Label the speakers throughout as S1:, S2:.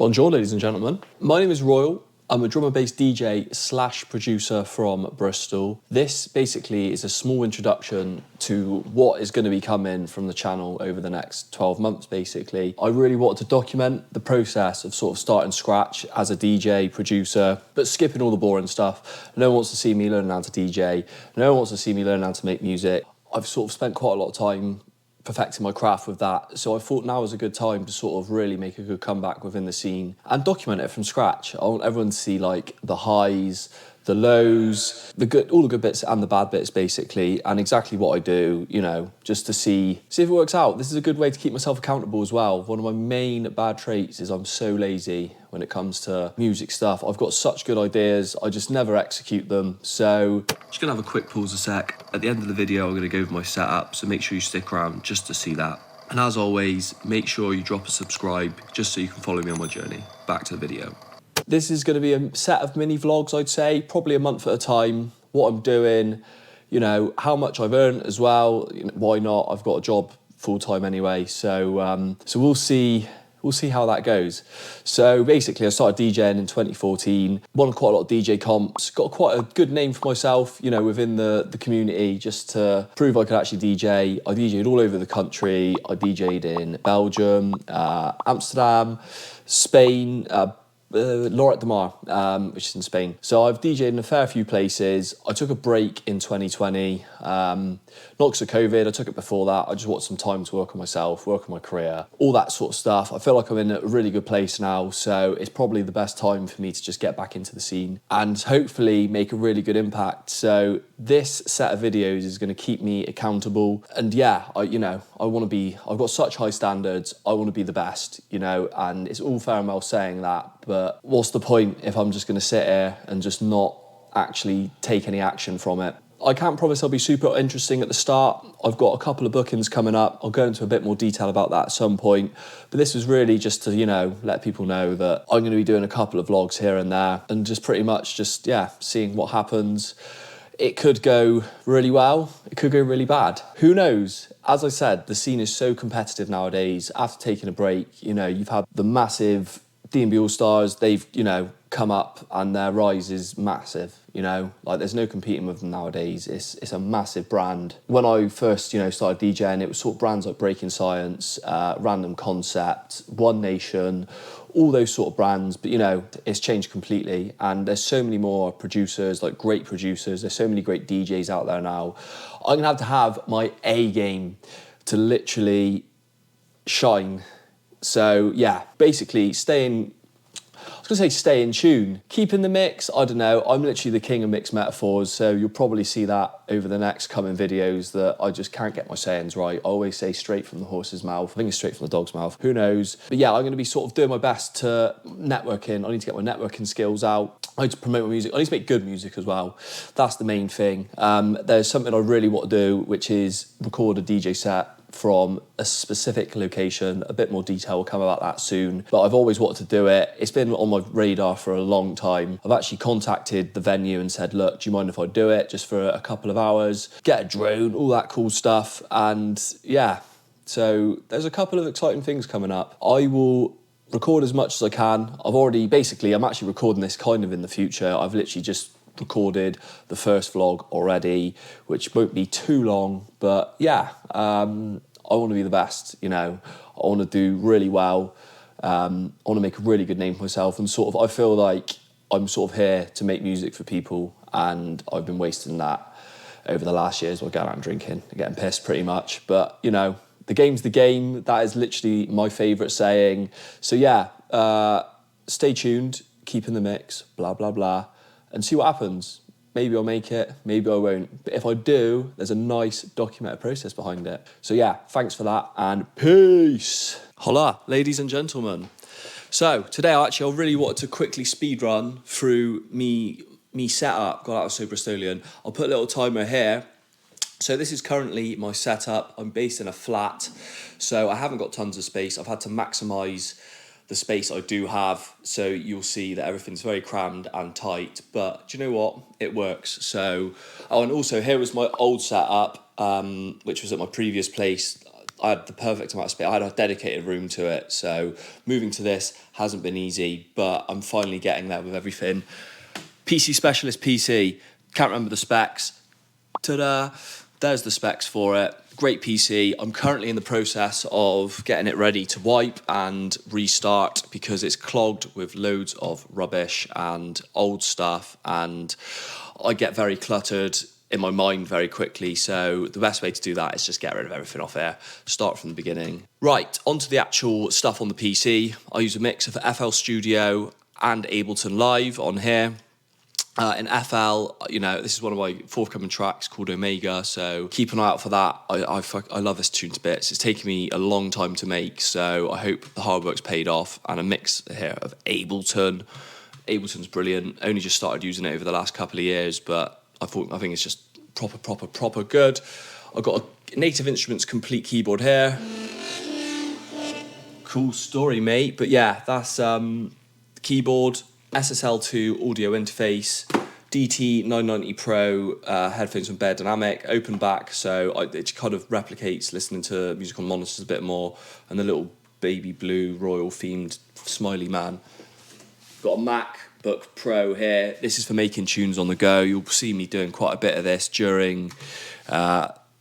S1: Bonjour, ladies and gentlemen. My name is Royal. I'm a drum and bass DJ / producer from Bristol. This basically is a small introduction to what is going to be coming from the channel over the next 12 months, basically. I really wanted to document the process of sort of starting scratch as a DJ, producer, but skipping all the boring stuff. No one wants to see me learning how to DJ. No one wants to see me learning how to make music. I've sort of spent quite a lot of time perfecting my craft with that, so I thought now was a good time to sort of really make a good comeback within the scene and document it from scratch. I want everyone to see like the highs, the lows, all the good bits and the bad bits basically, and exactly what I do, you know, just to see if it works out. This is a good way to keep myself accountable as well. One of my main bad traits is I'm so lazy when it comes to music stuff. I've got such good ideas, I just never execute them. So just gonna have a quick pause a sec. At the end of the video, I'm gonna go over my setup, so make sure you stick around just to see that. And as always, make sure you drop a subscribe just so you can follow me on my journey. Back to the video. This is going to be a set of mini vlogs, I'd say, probably a month at a time, what I'm doing, you know, how much I've earned as well. You know, why not? I've got a job full time anyway, so we'll see how that goes. So basically I started DJing in 2014, won quite a lot of DJ comps, got quite a good name for myself, you know, within the community, just to prove I could actually DJ. I DJed all over the country. I DJed in Belgium, Amsterdam, Spain, Lloret de Mar, which is in Spain. So I've DJed in a fair few places. I took a break in 2020, not because of COVID, I took it before that. I just wanted some time to work on myself, work on my career, all that sort of stuff. I feel like I'm in a really good place now, so it's probably the best time for me to just get back into the scene and hopefully make a really good impact. So this set of videos is going to keep me accountable. And yeah, I've got such high standards. I want to be the best, you know, and it's all fair and well saying that, but what's the point if I'm just going to sit here and just not actually take any action from it? I can't promise I'll be super interesting at the start. I've got a couple of bookings coming up. I'll go into a bit more detail about that at some point. But this was really just to, you know, let people know that I'm going to be doing a couple of vlogs here and there and just pretty much just, yeah, seeing what happens. It could go really well. It could go really bad. Who knows? As I said, the scene is so competitive nowadays. After taking a break, you know, you've had the massive DnB All-Stars. They've, you know, come up and their rise is massive, you know, like there's no competing with them nowadays. It's a massive brand. When I first, you know, started DJing, it was sort of brands like Breaking Science, Random Concept, One Nation, all those sort of brands, but you know, it's changed completely and there's so many more producers, like great producers, there's so many great DJs out there now. I'm gonna have to have my A game to literally shine. So yeah, basically stay in tune, keep in the mix. I don't know, I'm literally the king of mixed metaphors, so you'll probably see that over the next coming videos that I just can't get my sayings right. I always say straight from the horse's mouth. I think it's straight from the dog's mouth, who knows. But yeah, I'm going to be sort of doing my best to networking. I need to get my networking skills out. I need to promote my music. I need to make good music as well. That's the main thing. There's something I really want to do, which is record a DJ set from a specific location. A bit more detail will come about that soon, but I've always wanted to do it. It's been on my radar for a long time. I've actually contacted the venue and said, look, do you mind if I do it just for a couple of hours, get a drone, all that cool stuff. And yeah, so there's a couple of exciting things coming up. I will record as much as I can. I'm actually recording this kind of in the future. I've literally just recorded the first vlog already, which won't be too long, but yeah, I want to be the best, you know, I want to do really well, I want to make a really good name for myself, and sort of I feel like I'm sort of here to make music for people, and I've been wasting that over the last years while going out and drinking and getting pissed pretty much. But you know, the game's the game. That is literally my favourite saying. So yeah, stay tuned, keep in the mix, blah blah blah, and see what happens. Maybe I'll make it, maybe I won't. But if I do, there's a nice documented process behind it. So yeah, thanks for that, and peace. Hola, ladies and gentlemen. So today I really wanted to quickly speed run through me setup. God, that was so Bristolian. I'll put a little timer here. So this is currently my setup. I'm based in a flat, so I haven't got tons of space. I've had to maximise the space I do have, so you'll see that everything's very crammed and tight, but do you know what? It works. So, oh, and also here was my old setup, which was at my previous place. I had the perfect amount of space. I had a dedicated room to it. So moving to this hasn't been easy, but I'm finally getting there with everything. PC Specialist PC. Can't remember the specs. Ta-da! There's the specs for it. Great PC. I'm currently in the process of getting it ready to wipe and restart because it's clogged with loads of rubbish and old stuff, and I get very cluttered in my mind very quickly. So the best way to do that is just get rid of everything off here, start from the beginning. Right, onto the actual stuff on the PC. I use a mix of FL Studio and Ableton Live on here. In FL, you know, this is one of my forthcoming tracks called Omega, so keep an eye out for that. I love this tune to bits. It's taken me a long time to make, so I hope the hard work's paid off. And a mix here of Ableton. Ableton's brilliant. Only just started using it over the last couple of years, but I think it's just proper good. I've got a Native Instruments complete keyboard here. Cool story, mate. But yeah, that's the keyboard. SSL2 audio interface, DT990 Pro headphones from Bear Dynamic, open back, so it kind of replicates listening to music on monitors a bit more, and the little baby blue royal themed smiley man. Got a MacBook Pro here. This is for making tunes on the go. You'll see me doing quite a bit of this during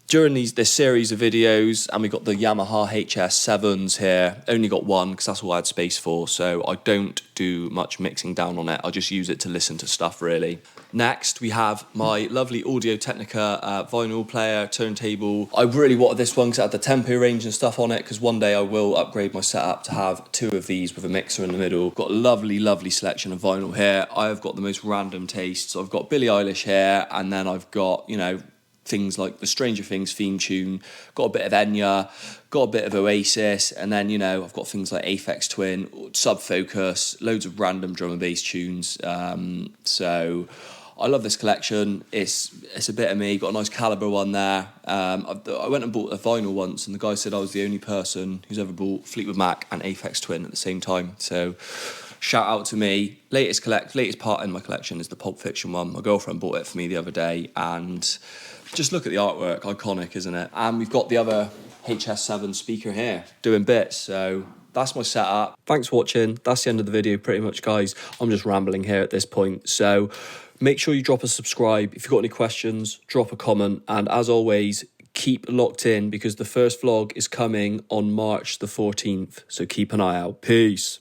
S1: this series of videos, and we've got the Yamaha HS7s here. Only got one because that's all I had space for, so I don't do much mixing down on it. I just use it to listen to stuff, really. Next, we have my lovely Audio-Technica vinyl player, turntable. I really wanted this one because it had the tempo range and stuff on it, because one day I will upgrade my setup to have two of these with a mixer in the middle. Got a lovely selection of vinyl here. I've got the most random tastes. I've got Billie Eilish here, and then I've got, you know, things like the Stranger Things theme tune, got a bit of Enya, got a bit of Oasis, and then, you know, I've got things like Aphex Twin, Sub Focus, loads of random drum and bass tunes. So I love this collection. It's a bit of me. Got a nice Calibre one there. I went and bought a vinyl once, and the guy said I was the only person who's ever bought Fleetwood Mac and Aphex Twin at the same time. So shout out to me. Latest part in my collection is the Pulp Fiction one. My girlfriend bought it for me the other day, and just look at the artwork, iconic, isn't it? And we've got the other HS7 speaker here doing bits, so that's my setup. Thanks for watching. That's the end of the video pretty much, guys. I'm just rambling here at this point, so make sure you drop a subscribe. If you've got any questions, drop a comment, and as always, keep locked in because the first vlog is coming on March the 14th, so keep an eye out. Peace.